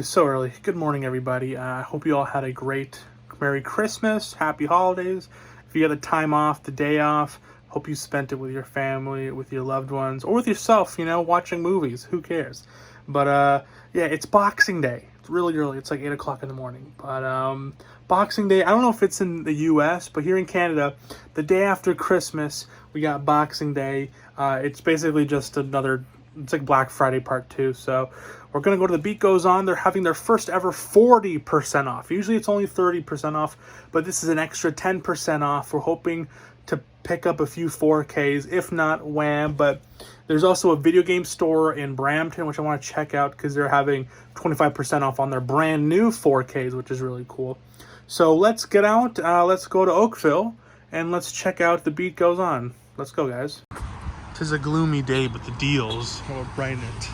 it's so early. Good morning, everybody. I hope you all had a great Merry Christmas, Happy Holidays. If you had the time off, the day off, hope you spent it with your family, with your loved ones, or with yourself, watching movies. Who cares? But yeah, it's Boxing Day. It's really early. It's like 8 o'clock in the morning. But Boxing Day, I don't know if it's in the US, but here in Canada, the day after Christmas, we got Boxing Day. It's basically just it's like Black Friday Part 2. So we're going to go to The Beat Goes On. They're having their first ever 40% off. Usually it's only 30% off, but this is an extra 10% off. We're hoping to pick up a few 4Ks, if not wham. But there's also a video game store in Brampton, which I want to check out because they're having 25% off on their brand new 4Ks, which is really cool. So let's get out. Let's go to Oakville and let's check out The Beat Goes On. Let's go, guys. Tis a gloomy day, but the deals will brighten it.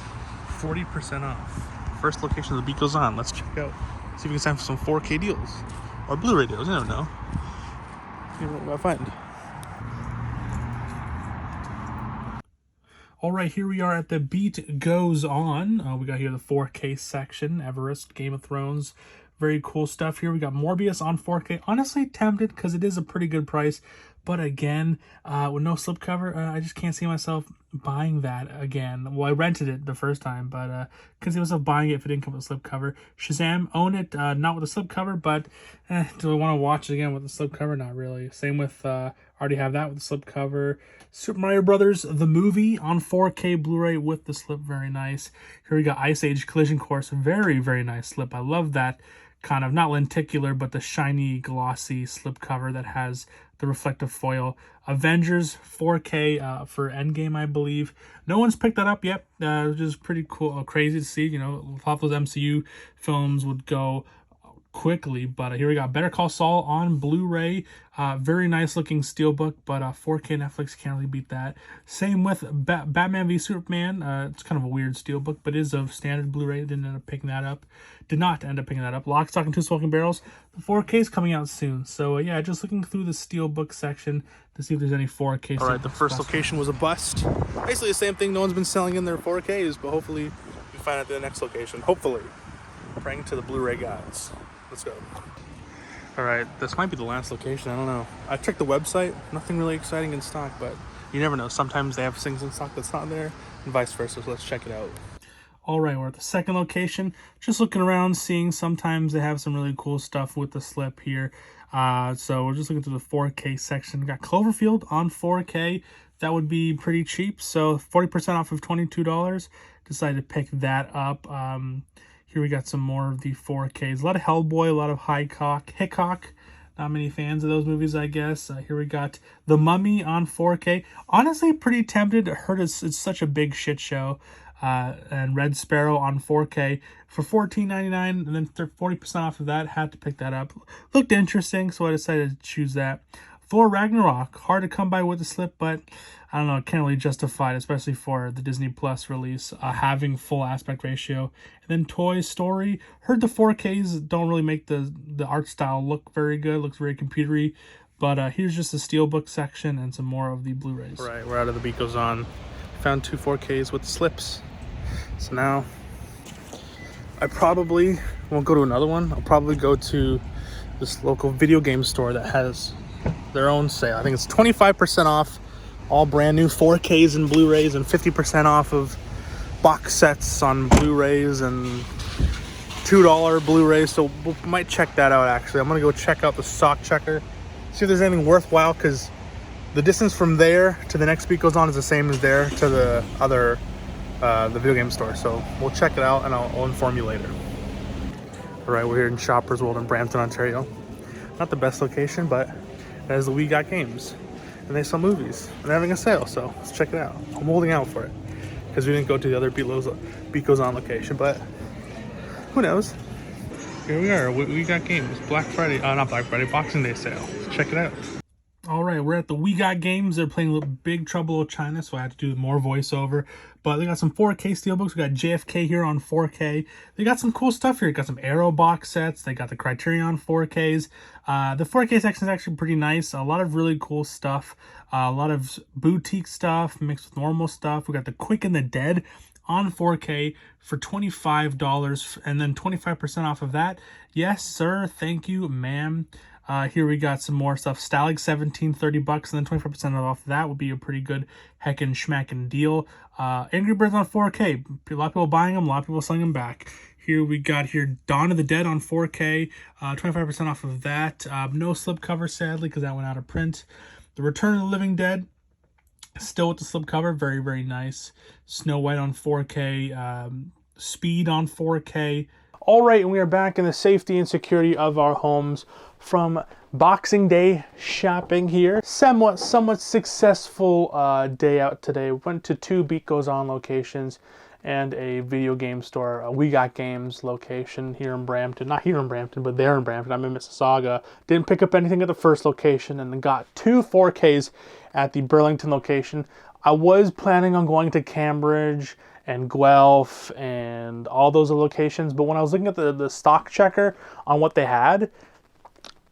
40% off. First location of The Beat Goes On. Let's check out. See if we can sign for some 4K deals. Or Blu-ray deals. You never know. See what I find. Alright, here we are at The Beat Goes On. We got here the 4K section. Everest, Game of Thrones. Very cool stuff here. We got Morbius on 4K. Honestly tempted because it is a pretty good price. But again, with no slipcover, I just can't see myself buying that again. Well, I rented it the first time, but couldn't see myself buying it if it didn't come with a slipcover. Shazam, own it, not with a slipcover, but do I want to watch it again with a slipcover? Not really. Same with, already have that with the slipcover. Super Mario Brothers, the movie on 4K Blu-ray with the slip, very nice. Here we got Ice Age Collision Course, very, very nice slip. I love that kind of, not lenticular, but the shiny, glossy slipcover that has the reflective foil. Avengers 4K for Endgame, I believe. No one's picked that up yet, which is pretty cool, crazy to see. Thought those MCU films would go quickly, but here we got Better Call Saul on Blu-ray. Very nice looking steelbook, but 4K Netflix can't really beat that. Same with Batman v Superman. It's kind of a weird steelbook, but it is of standard Blu-ray. Did not end up picking that up. Lock, Stock, and Two Smoking Barrels. The 4K is coming out soon. So yeah, just looking through the steelbook section to see if there's any 4K. All right, the first location was a bust. Basically the same thing. No one's been selling in their 4Ks, but hopefully we find out the next location. Hopefully. Praying to the Blu-ray gods. Let's go. All right, this might be the last location. I don't know. I checked the website. Nothing really exciting in stock, but you never know. Sometimes they have things in stock that's not there, and vice versa. So let's check it out. All right, we're at the second location. Just looking around, seeing sometimes they have some really cool stuff with the slip here. So we're just looking through the 4K section. We got Cloverfield on 4K. That would be pretty cheap. So 40% off of $22. Decided to pick that up. Here we got some more of the 4Ks. A lot of Hellboy, a lot of Hickok. Not many fans of those movies, I guess. Here we got The Mummy on 4K. Honestly, pretty tempted. I heard it's such a big shit show. And Red Sparrow on 4K for $14.99, and then 40% off of that. Had to pick that up. Looked interesting, so I decided to choose that. Thor Ragnarok, hard to come by with a slip, but I don't know, can't really justify it, especially for the Disney Plus release, having full aspect ratio. And then Toy Story, heard the 4Ks don't really make the art style look very good, looks very computery, but here's just the steelbook section and some more of the Blu-rays. All right, we're out of The Beat Goes On. Found two 4Ks with slips. So now I probably won't go to another one. I'll probably go to this local video game store that has their own sale. I think it's 25% off all brand new 4Ks and Blu-rays, and 50% off of box sets on Blu-rays and $2 Blu-rays. So we might check that out. Actually, I'm gonna go check out the stock checker, see if there's anything worthwhile, because the distance from there to the next Beat Goes On is the same as there to the other the video game store. So we'll check it out and I'll inform you later. All right, we're here in Shoppers World in Brampton, Ontario. Not the best location, but that is the We Got Games, and they sell movies and they're having a sale, so let's check it out. I'm holding out for it because we didn't go to the other Beat Goes On location, but who knows. Here we are. We Got Games, Black Friday, not Black Friday, Boxing Day sale. Let's check it out. All right, we're at the We Got Games. They're playing Big Trouble in China, so I had to do more voiceover. But they got some 4K steelbooks. We got JFK here on 4K. They got some cool stuff here. They got some Arrow box sets. They got the Criterion 4Ks. The 4K section is actually pretty nice. A lot of really cool stuff. A lot of boutique stuff mixed with normal stuff. We got the Quick and the Dead on 4K for $25, and then 25% off of that. Yes, sir. Thank you, ma'am. Here we got some more stuff. Stalag 17, $30, and then 25% off of that would be a pretty good heckin' schmackin' deal. Angry Birds on 4K. A lot of people buying them, a lot of people selling them back. Here we got here Dawn of the Dead on 4K, 25% off of that. No slipcover, sadly, because that went out of print. The Return of the Living Dead, still with the slipcover, very, very nice. Snow White on 4K, Speed on 4K. All right, and we are back in the safety and security of our homes from Boxing Day shopping here. Somewhat successful day out today. Went to 2 Beat Goes On locations and a video game store, a We Got Games location here in Brampton. Not here in Brampton, but there in Brampton. I'm in Mississauga. Didn't pick up anything at the first location, and then got 2 4Ks at the Burlington location. I was planning on going to Cambridge and Guelph and all those locations, but when I was looking at the stock checker on what they had,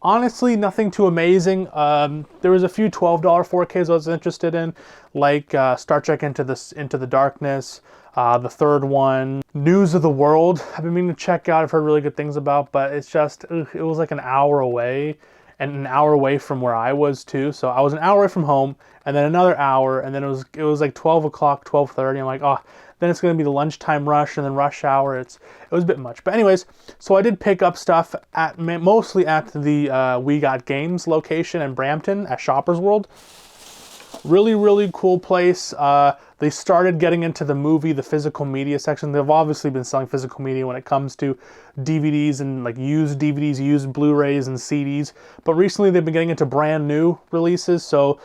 honestly, nothing too amazing. There was a few $12 4Ks I was interested in, like Star Trek Into the Darkness, the third one, News of the World. I've been meaning to check out. I've heard really good things about, but it's just, it was like an hour away, and an hour away from where I was too. So I was an hour away from home, and then another hour, and then it was like 12 o'clock, 12:30. I'm like, oh, then it's going to be the lunchtime rush and then rush hour. It was a bit much. But anyways, so I did pick up stuff mostly at the We Got Games location in Brampton at Shoppers World. Really, really cool place. They started getting into the physical media section. They've obviously been selling physical media when it comes to DVDs and like used DVDs, used Blu-rays and CDs. But recently they've been getting into brand new releases. So,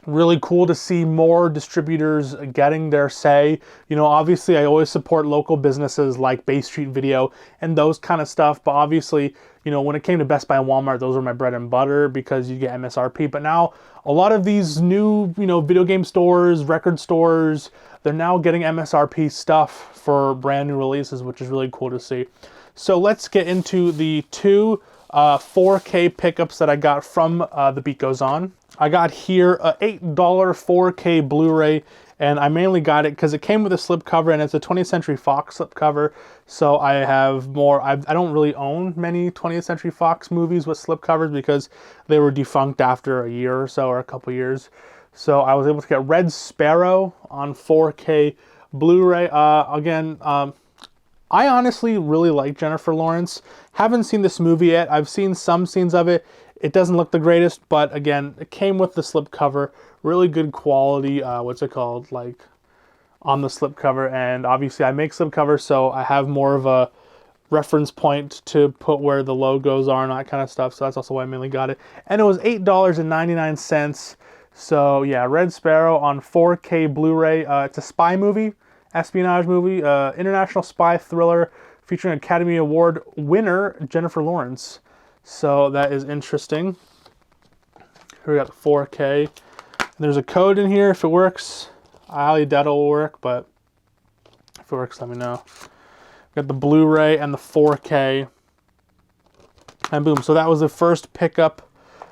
really cool to see more distributors getting their say. Obviously I always support local businesses like Bay Street Video and those kind of stuff. But obviously, when it came to Best Buy and Walmart, those were my bread and butter because you get MSRP. But now a lot of these new, video game stores, record stores, they're now getting MSRP stuff for brand new releases, which is really cool to see. So let's get into the 2 4K pickups that I got from the Beat Goes On. I got here a $8 4K Blu-ray, and I mainly got it because it came with a slipcover, and it's a 20th Century Fox slipcover. So I have more. I don't really own many 20th Century Fox movies with slipcovers because they were defunct after a year or so, or a couple years. So I was able to get Red Sparrow on 4K Blu-ray. I honestly really like Jennifer Lawrence. Haven't seen this movie yet. I've seen some scenes of it. It doesn't look the greatest, but again, it came with the slipcover. Really good quality, like on the slipcover. And obviously I make slipcovers, so I have more of a reference point to put where the logos are and that kind of stuff. So that's also why I mainly got it. And it was $8.99. So yeah, Red Sparrow on 4K Blu-ray. It's a spy movie, espionage movie, international spy thriller featuring Academy Award winner Jennifer Lawrence. So that is interesting. Here we got the 4K. There's a code in here if it works. I highly doubt it will work, but if it works, let me know. Got the Blu-ray and the 4K. And boom, so that was the first pickup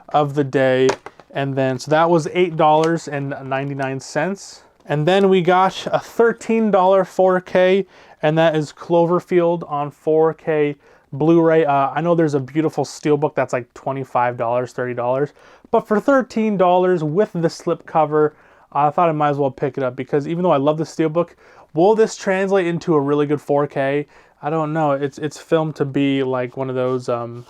of the day. And then, so that was $8.99. And then we got a $13 4K, and that is Cloverfield on 4K Blu-ray. I know there's a beautiful steelbook that's like $25, $30, but for $13 with the slipcover, I thought I might as well pick it up because even though I love the steelbook, will this translate into a really good 4K? I don't know. It's filmed to be like one of those, and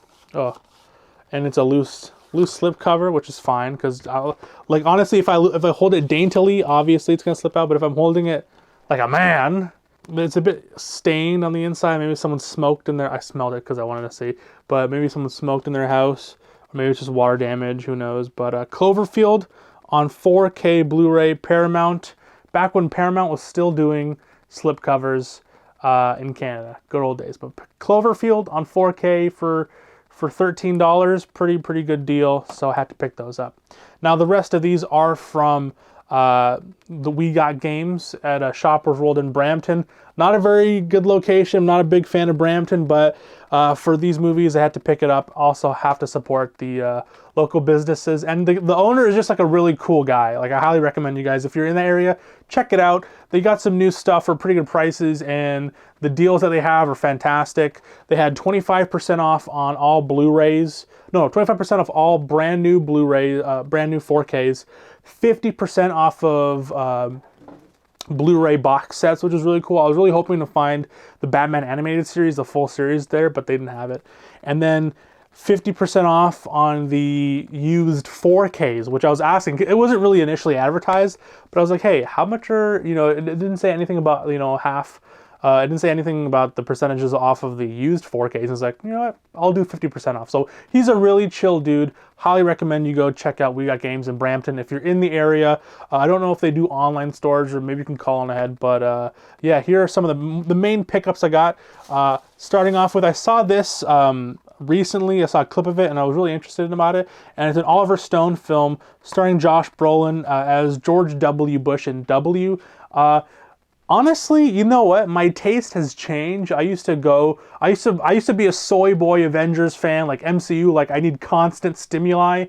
it's a loose slipcover, which is fine because honestly, if I hold it daintily, obviously it's gonna slip out. But if I'm holding it like a man, it's a bit stained on the inside. Maybe someone smoked in there. I smelled it because I wanted to see. But maybe someone smoked in their house. Or maybe it's just water damage. Who knows? But Cloverfield on 4K Blu-ray, Paramount. Back when Paramount was still doing slipcovers in Canada. Good old days. But Cloverfield on 4K for $13. Pretty good deal. So I had to pick those up. Now the rest of these are from the We Got Games at Shoppers World in Brampton. Not a very good location. I'm not a big fan of Brampton, but for these movies, I had to pick it up. Also have to support the local businesses. And the owner is just like a really cool guy. Like, I highly recommend you guys, if you're in the area, check it out. They got some new stuff for pretty good prices, and the deals that they have are fantastic. They had 25% off on all Blu-rays. No, 25% off all brand new Blu-ray, brand new 4Ks. 50% off of Blu-ray box sets, which is really cool. I was really hoping to find the Batman animated series, the full series there, but they didn't have it. And then 50% off on the used 4Ks, which I was asking. It wasn't really initially advertised, but I was like, hey, how much are, you know, it didn't say anything about, you know, half. It didn't say anything about the percentages off of the used 4Ks. It's like, you know what, I'll do 50% off. So he's a really chill dude. Highly recommend you go check out We Got Games in Brampton if you're in the area. I don't know if they do online storage, or maybe you can call on ahead. But yeah, here are some of the main pickups I got. Starting off with, I saw this recently. I saw a clip of it and I was really interested about it. And it's an Oliver Stone film starring Josh Brolin as George W. Bush in W. Honestly, you know what? My taste has changed. I used to be a soy boy Avengers fan, like MCU, like I need constant stimuli,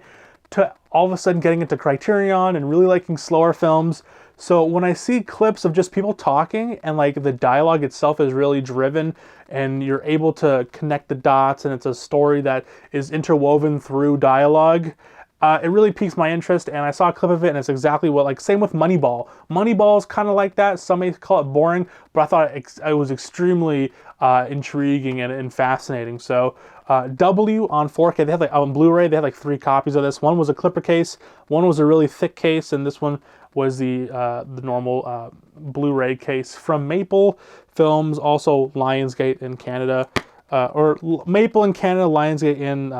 to all of a sudden getting into Criterion and really liking slower films. So when I see clips of just people talking and like the dialogue itself is really driven and you're able to connect the dots and it's a story that is interwoven through dialogue, it really piques my interest, and I saw a clip of it, and it's exactly what, like, same with Moneyball. Moneyball is kind of like that. Some may call it boring, but I thought it was extremely intriguing and fascinating. So W on 4K, they had like on Blu-ray, they had like 3 copies of this. One was a clipper case, one was a really thick case, and this one was the normal Blu-ray case from Maple Films, also Lionsgate in Canada, or Maple in Canada, Lionsgate in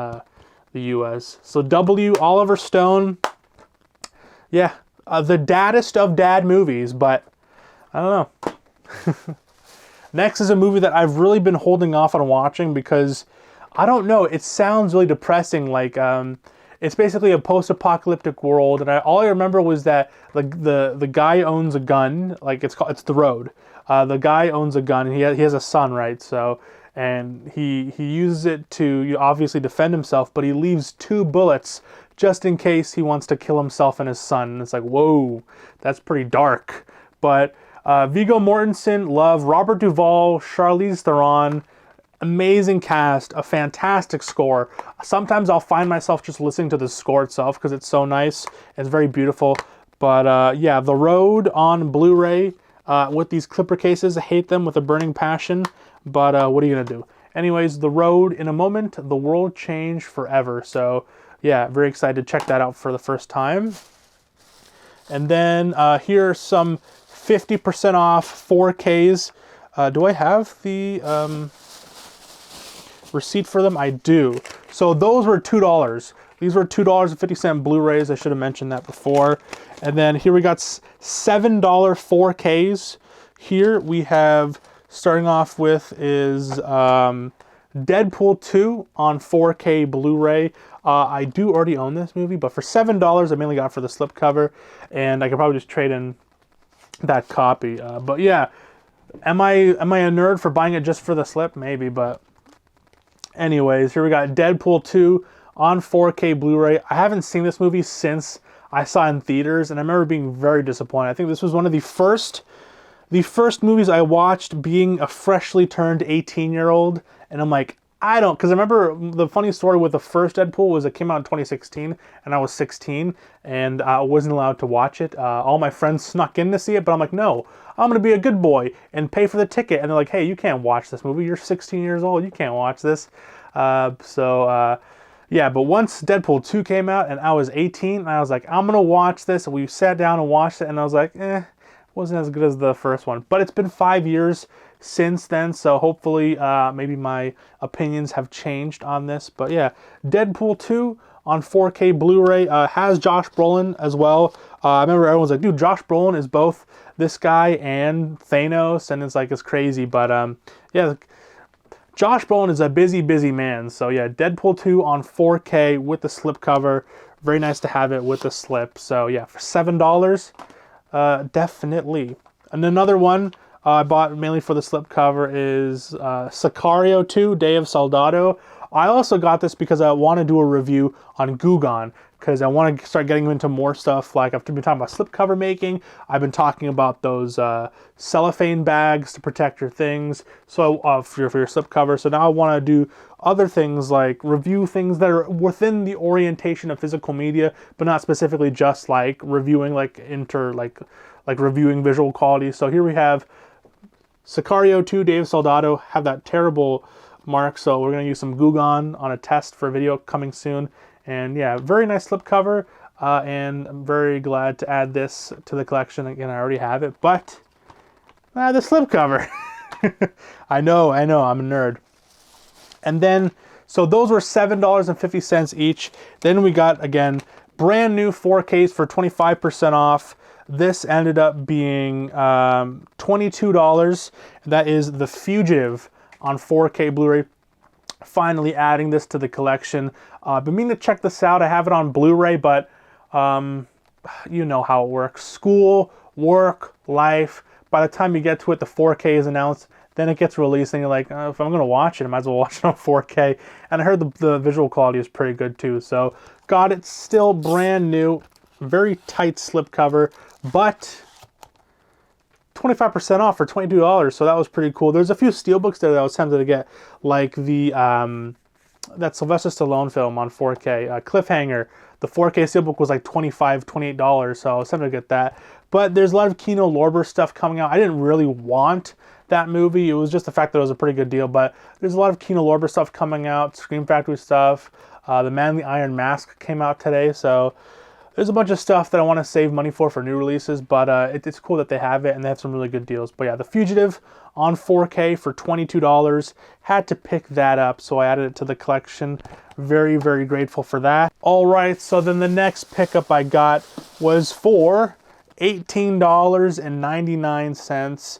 the US. So W, Oliver Stone, yeah, the daddest of dad movies, but I don't know. Next is a movie that I've really been holding off on watching because, I don't know, it sounds really depressing. Like, it's basically a post-apocalyptic world, and all I remember was that the guy owns a gun. Like, it's The Road. The guy owns a gun, and he has a son, right? So, and he uses it to obviously defend himself, but he leaves 2 bullets just in case he wants to kill himself and his son. And it's like, whoa, that's pretty dark. But Viggo Mortensen, love. Robert Duvall, Charlize Theron, amazing cast, a fantastic score. Sometimes I'll find myself just listening to the score itself because it's so nice. It's very beautiful. But yeah, The Road on Blu-ray with these clipper cases. I hate them with a burning passion. But what are you going to do? Anyways, The Road, in a moment, the world changed forever. So, yeah, very excited to check that out for the first time. And then here are some 50% off 4Ks. Do I have the receipt for them? I do. So those were $2. These were $2.50 Blu-rays. I should have mentioned that before. And then here we got $7 4Ks. Here we have... Starting off with is Deadpool 2 on 4K Blu-ray. I do already own this movie, but for $7, I mainly got it for the slipcover, and I could probably just trade in that copy. But yeah, am I a nerd for buying it just for the slip? Maybe, but anyways, here we got Deadpool 2 on 4K Blu-ray. I haven't seen this movie since I saw it in theaters, and I remember being very disappointed. I think this was one of the first movies I watched being a freshly turned 18-year-old, and I'm like, because I remember the funny story with the first Deadpool was it came out in 2016, and I was 16, and I wasn't allowed to watch it. All my friends snuck in to see it, but I'm like, no, I'm going to be a good boy and pay for the ticket, and they're like, hey, you can't watch this movie, you're 16 years old, you can't watch this. Yeah, but once Deadpool 2 came out, and I was 18, I was like, I'm going to watch this, and we sat down and watched it, and I was like, wasn't as good as the first one. But it's been 5 years since then, so hopefully maybe my opinions have changed on this. But yeah, Deadpool 2 on 4K Blu-ray has Josh Brolin as well. I remember everyone's like, dude, Josh Brolin is both this guy and Thanos, and it's crazy. But yeah, Josh Brolin is a busy man. So yeah, Deadpool 2 on 4K with the slipcover. Very nice to have it with the slip. So yeah, for $7, definitely. And another one I bought mainly for the slipcover is Sicario 2, Day of Soldado. I also got this because I want to do a review on Gugon, because I want to start getting into more stuff. Like I've been talking about slipcover making. I've been talking about those cellophane bags to protect your things, so for your slipcover. So now I want to do other things like review things that are within the orientation of physical media, but not specifically just like reviewing like reviewing visual quality. So here we have Sicario 2, Day of Soldado, have that terrible mark, so we're going to use some Gugon on a test for a video coming soon. And yeah, very nice slipcover, and I'm very glad to add this to the collection. Again, I already have it, but the slipcover. I know, I'm a nerd. And then, so those were $7.50 each. Then we got, again, brand new 4Ks for 25% off. This ended up being $22. That is The Fugitive on 4K Blu-ray. Finally adding this to the collection. I've been meaning to check this out. I have it on Blu-ray, but you know how it works. School, work, life. By the time you get to it, the 4K is announced. Then it gets released, and you're like, if I'm going to watch it, I might as well watch it on 4K. And I heard the visual quality is pretty good too. So got it, still brand new. Very tight slipcover, but 25% off for $22, so that was pretty cool. There's a few steelbooks there that I was tempted to get, like the that Sylvester Stallone film on 4K, Cliffhanger. The 4K steelbook was like $25, $28, so I was tempted to get that. But there's a lot of Kino Lorber stuff coming out. I didn't really want that movie. It was just the fact that it was a pretty good deal, but there's a lot of Kino Lorber stuff coming out, Scream Factory stuff. The Man in the Iron Mask came out today, so there's a bunch of stuff that I want to save money for new releases, but it's cool that they have it, and they have some really good deals. But yeah, The Fugitive on 4K for $22. Had to pick that up, so I added it to the collection. Very, very grateful for that. All right, so then the next pickup I got was for $18.99.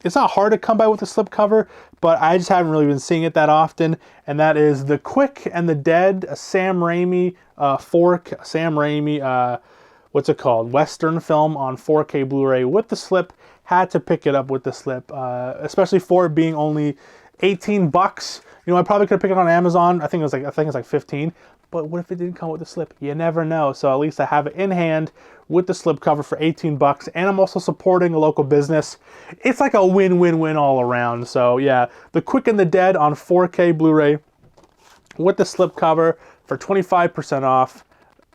It's not hard to come by with a slipcover, but I just haven't really been seeing it that often. And that is The Quick and the Dead, a Sam Raimi what's it called? Western film on 4K Blu-ray with the slip. Had to pick it up with the slip, especially for it being only 18 bucks. You know, I probably could have picked it on Amazon. I think it's like 15. But what if it didn't come with the slip? You never know. So at least I have it in hand with the slip cover for 18 bucks. And I'm also supporting a local business. It's like a win-win-win all around. So yeah, The Quick and the Dead on 4K Blu-ray with the slip cover for 25% off.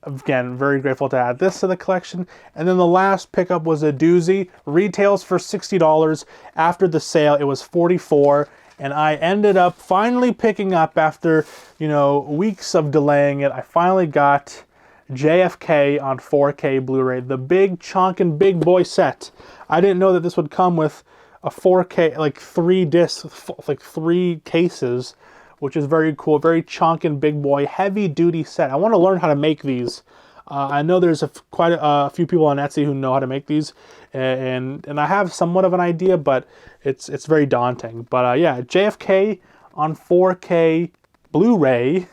Again, very grateful to add this to the collection. And then the last pickup was a doozy. Retails for $60. After the sale, it was $44. And I ended up finally picking up, after, you know, weeks of delaying it, I finally got JFK on 4K Blu-ray, the big chonkin' big boy set. I didn't know that this would come with a 4K, like 3 discs, like 3 cases, which is very cool. Very chonkin' big boy, heavy duty set. I want to learn how to make these. I know there's quite a few people on Etsy who know how to make these, and I have somewhat of an idea, but it's very daunting. But yeah, JFK on 4K Blu-ray.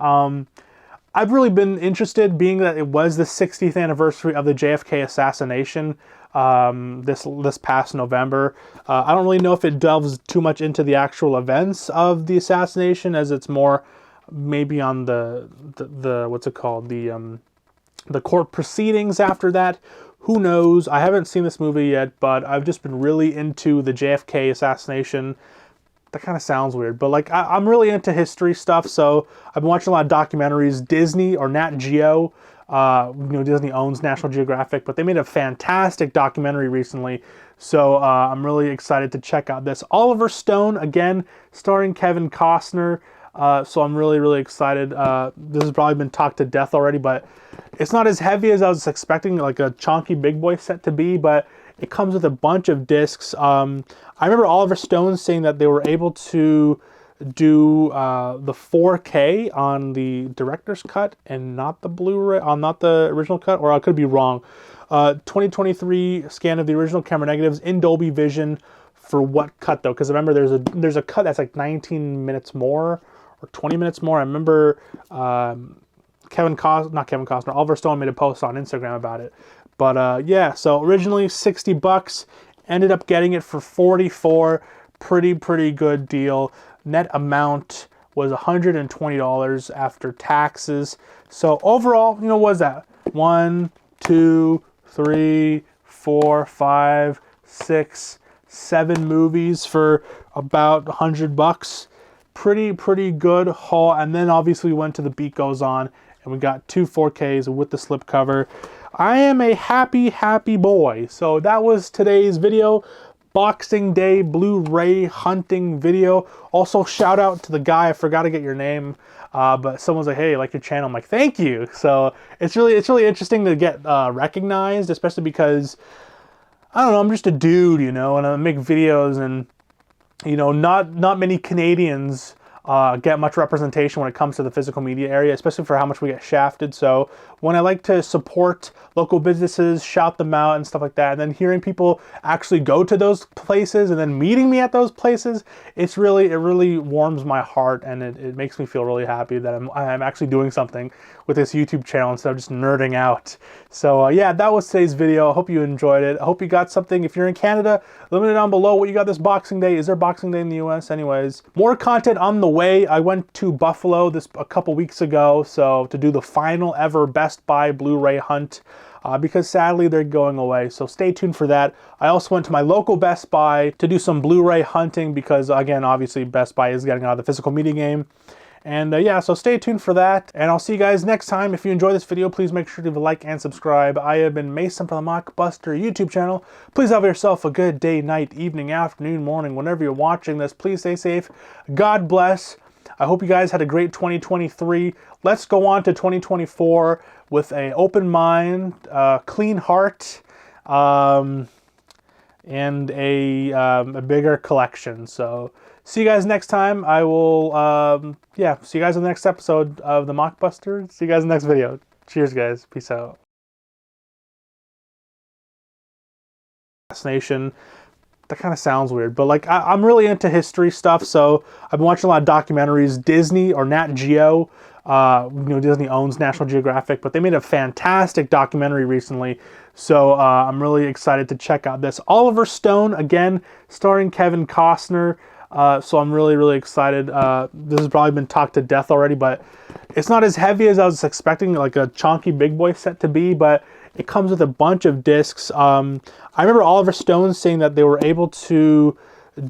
I've really been interested, being that it was the 60th anniversary of the JFK assassination this past November. I don't really know if it delves too much into the actual events of the assassination, as it's more maybe on the what's it called, the court proceedings after that. Who knows? I haven't seen this movie yet, but I've just been really into the JFK assassination. That kind of sounds weird, but like I'm really into history stuff, so I've been watching a lot of documentaries. Disney or Nat Geo, you know, Disney owns National Geographic, but they made a fantastic documentary recently, so I'm really excited to check out this. Oliver Stone, again, starring Kevin Costner. So I'm really, really excited. This has probably been talked to death already, but it's not as heavy as I was expecting, like a chunky big boy set to be, but it comes with a bunch of discs. I remember Oliver Stone saying that they were able to do the 4K on the director's cut and not the Blu-ray, not the original cut, or I could be wrong. 2023 scan of the original camera negatives in Dolby Vision. For what cut though? Because remember, there's a cut that's like 19 minutes more or 20 minutes more. I remember Oliver Stone made a post on Instagram about it. But yeah, so originally $60, ended up getting it for 44. Pretty good deal. Net amount was $120 after taxes. So overall, what was that? 1, 2, 3, 4, 5, 6, 7 movies for about $100. Pretty good haul. And then obviously we went to The Beat Goes On and we got 2 4Ks with the slipcover. I am a happy boy. So that was today's video. Boxing Day Blu-ray hunting video. Also, shout out to the guy. I forgot to get your name, but someone's like, "Hey, I like your channel." I'm like, "Thank you." So it's really interesting to get recognized, especially because I don't know. I'm just a dude, and I make videos, and not many Canadians get much representation when it comes to the physical media area, especially for how much we get shafted. So when I like to support local businesses, shout them out and stuff like that, and then hearing people actually go to those places and then meeting me at those places, it really warms my heart, and it makes me feel really happy that I'm actually doing something with this YouTube channel instead of just nerding out. So yeah, that was today's video. I hope you enjoyed it. I hope you got something. If you're in Canada, let me know down below what you got this Boxing Day. Is there Boxing Day in the US? Anyways, more content on the way. I went to Buffalo a couple weeks ago, so to do the final ever Best Buy Blu-ray hunt, because sadly they're going away. So stay tuned for that. I also went to my local Best Buy to do some Blu-ray hunting because, again, obviously Best Buy is getting out of the physical media game. And yeah, so stay tuned for that. And I'll see you guys next time. If you enjoyed this video, please make sure to leave a like and subscribe. I have been Mason from the Mockbuster YouTube channel. Please have yourself a good day, night, evening, afternoon, morning, whenever you're watching this. Please stay safe. God bless. I hope you guys had a great 2023. Let's go on to 2024 with an open mind, clean heart, and a bigger collection. So see you guys next time. I will, yeah, see you guys in the next episode of the Mockbuster. See you guys in the next video. Cheers, guys. Peace out. Assassination. That kind of sounds weird, but like I'm really into history stuff, so I've been watching a lot of documentaries. Disney or Nat Geo, Disney owns National Geographic, but they made a fantastic documentary recently, so I'm really excited to check out this. Oliver Stone, again, starring Kevin Costner, so I'm really excited. This has probably been talked to death already, but it's not as heavy as I was expecting, like a chunky big boy set to be, but it comes with a bunch of discs. I remember Oliver Stone saying that they were able to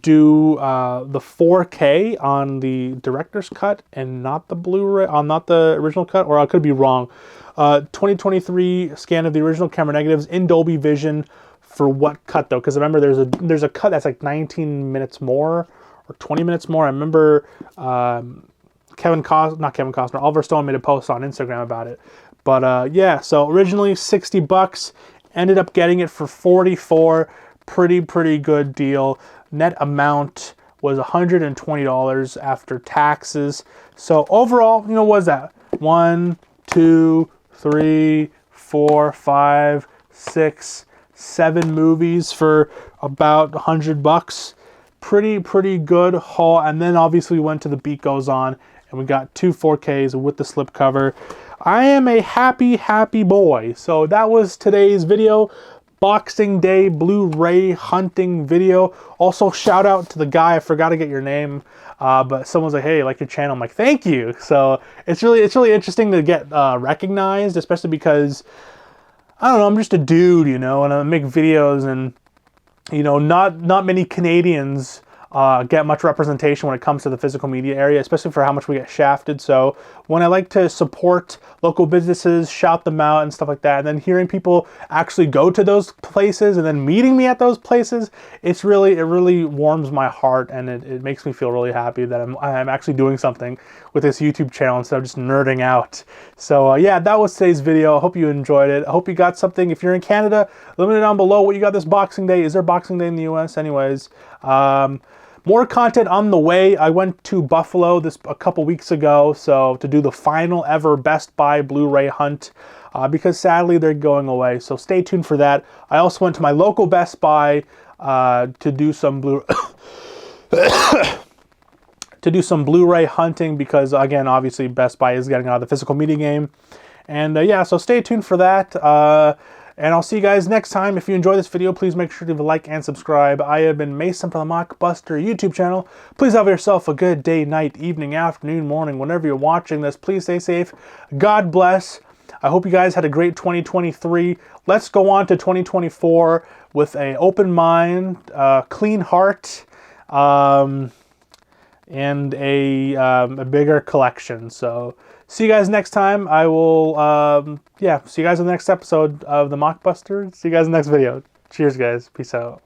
do the 4K on the director's cut and not the Blu-ray, not the original cut, or I could be wrong. 2023 scan of the original camera negatives in Dolby Vision. For what cut though? Because remember, there's a cut that's like 19 minutes more or 20 minutes more. I remember Oliver Stone made a post on Instagram about it. But yeah, so originally $60, ended up getting it for 44. Pretty good deal. Net amount was $120 after taxes. So overall, what was that? 1, 2, 3, 4, 5, 6, 7 movies for about $100. Pretty good haul. And then obviously we went to The Beat Goes On and we got 2 4Ks with the slipcover. I am a happy boy. So that was today's video. Boxing Day Blu-ray hunting video. Also, shout out to the guy. I forgot to get your name, but someone's like, "Hey, I like your channel." I'm like, "Thank you." So it's really interesting to get recognized, especially because I don't know. I'm just a dude, and I make videos, and not many Canadians get much representation when it comes to the physical media area, especially for how much we get shafted. So when I like to support local businesses, shout them out and stuff like that, and then hearing people actually go to those places and then meeting me at those places, it really warms my heart, and it makes me feel really happy that I'm actually doing something with this YouTube channel instead of just nerding out. So yeah, that was today's video. I hope you enjoyed it. I hope you got something. If you're in Canada, let me know down below what you got this Boxing Day. Is there Boxing Day in the US? Anyways, more content on the way. I went to Buffalo a couple weeks ago, so to do the final ever Best Buy Blu-ray hunt, because sadly they're going away. So stay tuned for that. I also went to my local Best Buy to do some to do some Blu-ray hunting because, again, obviously Best Buy is getting out of the physical media game. And yeah, so stay tuned for that. And I'll see you guys next time. If you enjoyed this video, please make sure to leave a like and subscribe. I have been Mason from the Mockbuster YouTube channel. Please have yourself a good day, night, evening, afternoon, morning, whenever you're watching this. Please stay safe. God bless. I hope you guys had a great 2023. Let's go on to 2024 with an open mind, clean heart, and a bigger collection. So see you guys next time. I will, yeah, see you guys in the next episode of the Mockbuster. See you guys in the next video. Cheers, guys. Peace out.